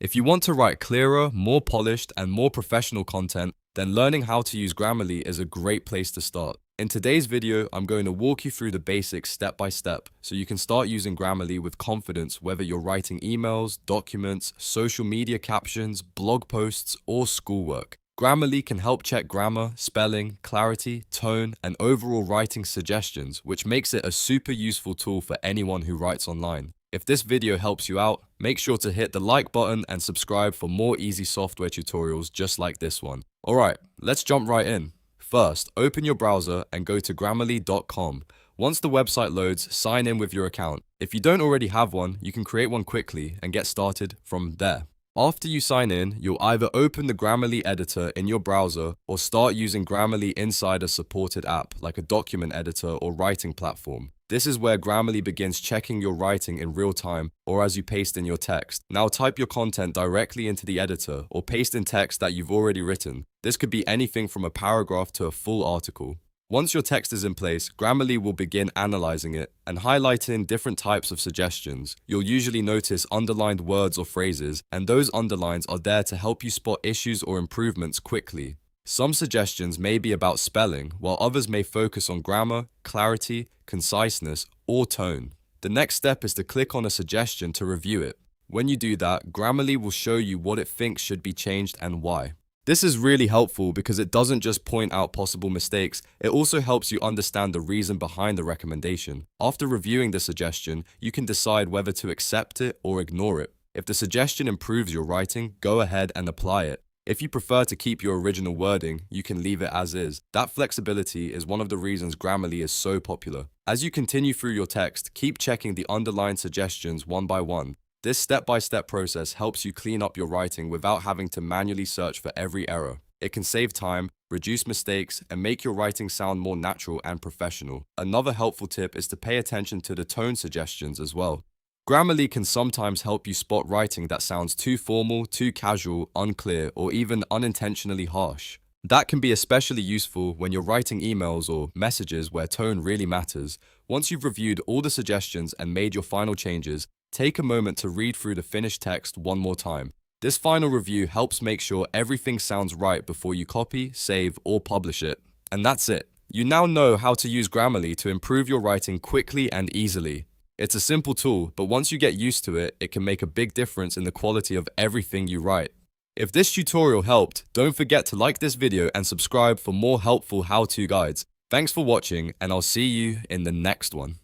If you want to write clearer, more polished, and more professional content, then learning how to use Grammarly is a great place to start. In today's video, I'm going to walk you through the basics step by step so you can start using Grammarly with confidence whether you're writing emails, documents, social media captions, blog posts, or schoolwork. Grammarly can help check grammar, spelling, clarity, tone, and overall writing suggestions, which makes it a super useful tool for anyone who writes online. If this video helps you out, make sure to hit the like button and subscribe for more easy software tutorials just like this one. Alright, let's jump right in. First, open your browser and go to grammarly.com. Once the website loads, sign in with your account. If you don't already have one, you can create one quickly and get started from there. After you sign in, you'll either open the Grammarly editor in your browser or start using Grammarly inside a supported app like a document editor or writing platform. This is where Grammarly begins checking your writing in real time or as you paste in your text. Now type your content directly into the editor or paste in text that you've already written. This could be anything from a paragraph to a full article. Once your text is in place, Grammarly will begin analyzing it and highlighting different types of suggestions. You'll usually notice underlined words or phrases, and those underlines are there to help you spot issues or improvements quickly. Some suggestions may be about spelling, while others may focus on grammar, clarity, conciseness, or tone. The next step is to click on a suggestion to review it. When you do that, Grammarly will show you what it thinks should be changed and why. This is really helpful because it doesn't just point out possible mistakes, it also helps you understand the reason behind the recommendation. After reviewing the suggestion, you can decide whether to accept it or ignore it. If the suggestion improves your writing, go ahead and apply it. If you prefer to keep your original wording, you can leave it as is. That flexibility is one of the reasons Grammarly is so popular. As you continue through your text, keep checking the underlined suggestions one by one. This step-by-step process helps you clean up your writing without having to manually search for every error. It can save time, reduce mistakes, and make your writing sound more natural and professional. Another helpful tip is to pay attention to the tone suggestions as well. Grammarly can sometimes help you spot writing that sounds too formal, too casual, unclear, or even unintentionally harsh. That can be especially useful when you're writing emails or messages where tone really matters. Once you've reviewed all the suggestions and made your final changes, take a moment to read through the finished text one more time. This final review helps make sure everything sounds right before you copy, save, or publish it. And that's it. You now know how to use Grammarly to improve your writing quickly and easily. It's a simple tool, but once you get used to it, it can make a big difference in the quality of everything you write. If this tutorial helped, don't forget to like this video and subscribe for more helpful how-to guides. Thanks for watching, and I'll see you in the next one.